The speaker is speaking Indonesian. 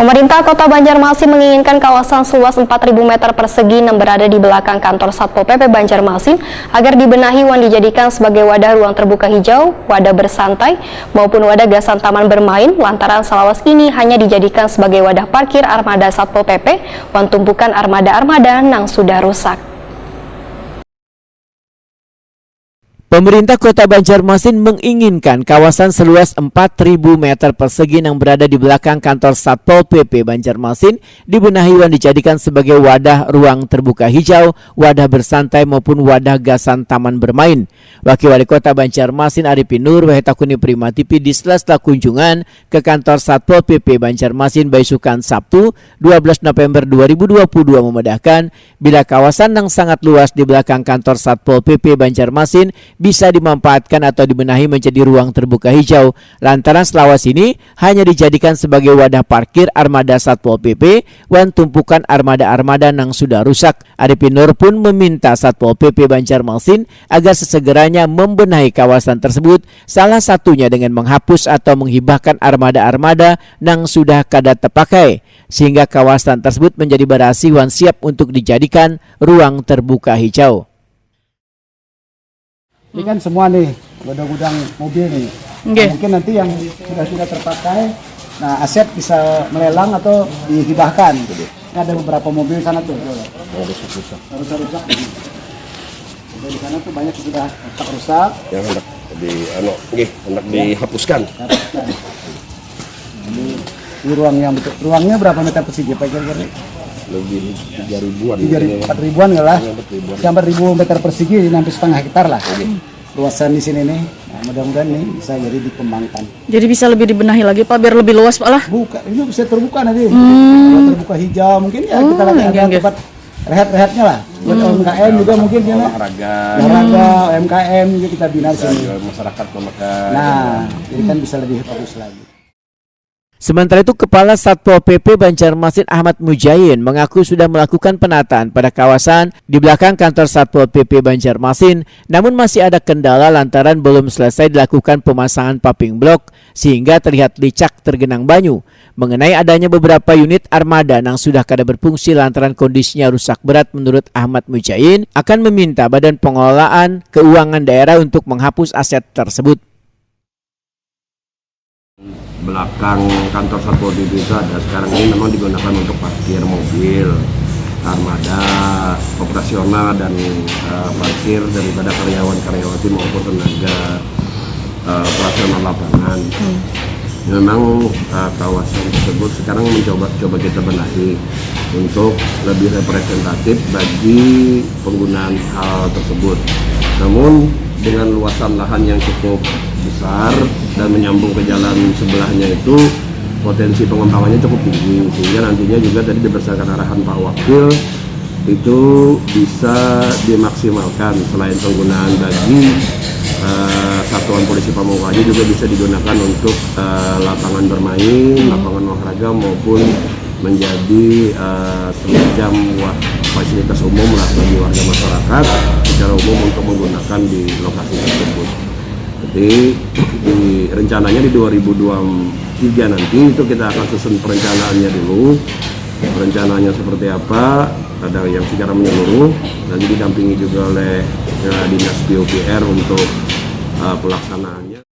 Pemerintah Kota Banjarmasin menginginkan kawasan seluas 4.000 meter persegi yang berada di belakang kantor Satpol PP Banjarmasin agar dibenahi dan dijadikan sebagai wadah ruang terbuka hijau, wadah bersantai, maupun wadah gasan taman bermain lantaran selawas ini hanya dijadikan sebagai wadah parkir armada Satpol PP dan tumpukan armada-armada yang sudah rusak. Pemerintah Kota Banjarmasin menginginkan kawasan seluas 4.000 meter persegi yang berada di belakang kantor Satpol PP Banjarmasin dibenahi dan dijadikan sebagai wadah ruang terbuka hijau, wadah bersantai maupun wadah gasan taman bermain. Wakil Wali Kota Banjarmasin Arifin Nur Wahetakuni Prima TV di sela-sela kunjungan ke kantor Satpol PP Banjarmasin Baisukan Sabtu 12 November 2022 memedahkan bila kawasan yang sangat luas di belakang kantor Satpol PP Banjarmasin bisa dimanfaatkan atau dibenahi menjadi ruang terbuka hijau lantaran selawas ini hanya dijadikan sebagai wadah parkir armada Satpol PP dan tumpukan armada-armada yang sudah rusak. Arifin Nur pun meminta Satpol PP Banjarmasin agar sesegeranya membenahi kawasan tersebut, salah satunya dengan menghapus atau menghibahkan armada-armada yang sudah kada terpakai sehingga kawasan tersebut menjadi berasi dan siap untuk dijadikan ruang terbuka hijau. Ini kan semua nih gudang-gudang mobil nih. Okay. Mungkin nanti yang sudah tidak terpakai, nah aset bisa melelang atau dihibahkan. Gitu. Ini ada beberapa mobil di sana tuh. Rusak. Di sana tuh banyak sudah rusak. Yang hendak dihapuskan. Ini ruang yang betul. Ruangnya berapa meter persegi Pak kira-kira? Lebih 3.000-an. 4.000-an enggak lah. 4.000 meter persegi hampir setengah hektar lah. Luasan di sini nih. Nah, mudah-mudahan nih bisa jadi dikembangkan. Jadi bisa lebih dibenahi lagi Pak biar lebih luas Pak lah. Buka, ini bisa terbuka nanti. Terbuka hijau mungkin ya kita lagi ada tempat rehat-rehatnya lah. Buat UMKM juga mungkin ya. Olahraga, UMKM juga kita bina sini. Masyarakat memakai. Nah, jadi kan bisa lebih bagus lagi. Sementara itu, Kepala Satpol PP Banjarmasin Ahmad Mujayin mengaku sudah melakukan penataan pada kawasan di belakang kantor Satpol PP Banjarmasin, namun masih ada kendala lantaran belum selesai dilakukan pemasangan paving block sehingga terlihat licak tergenang banyu. Mengenai adanya beberapa unit armada yang sudah kada berfungsi lantaran kondisinya rusak berat, menurut Ahmad Mujayin akan meminta Badan Pengelolaan Keuangan Daerah untuk menghapus aset tersebut. Belakang kantor Satpol PP itu ada sekarang ini memang digunakan untuk parkir mobil, armada, operasional dan parkir daripada karyawan-karyawati maupun tenaga operasional lapangan. Memang kawasan tersebut sekarang coba kita benahi untuk lebih representatif bagi penggunaan hal tersebut. Namun dengan luasan lahan yang cukup besar dan menyambung ke jalan sebelahnya itu potensi pengembangannya cukup tinggi, sehingga nantinya juga tadi berdasarkan arahan Pak Wakil itu bisa dimaksimalkan. Selain penggunaan bagi satuan polisi Pamungkaja juga bisa digunakan untuk lapangan bermain, lapangan olahraga maupun menjadi semacam fasilitas umum lah bagi warga masyarakat secara umum untuk menggunakan di lokasi tersebut. Jadi rencananya di 2023 nanti itu kita akan susun perencanaannya dulu. Perencanaannya seperti apa, ada yang secara menyeluruh, nanti didampingi juga oleh Dinas PUPR untuk pelaksanaannya.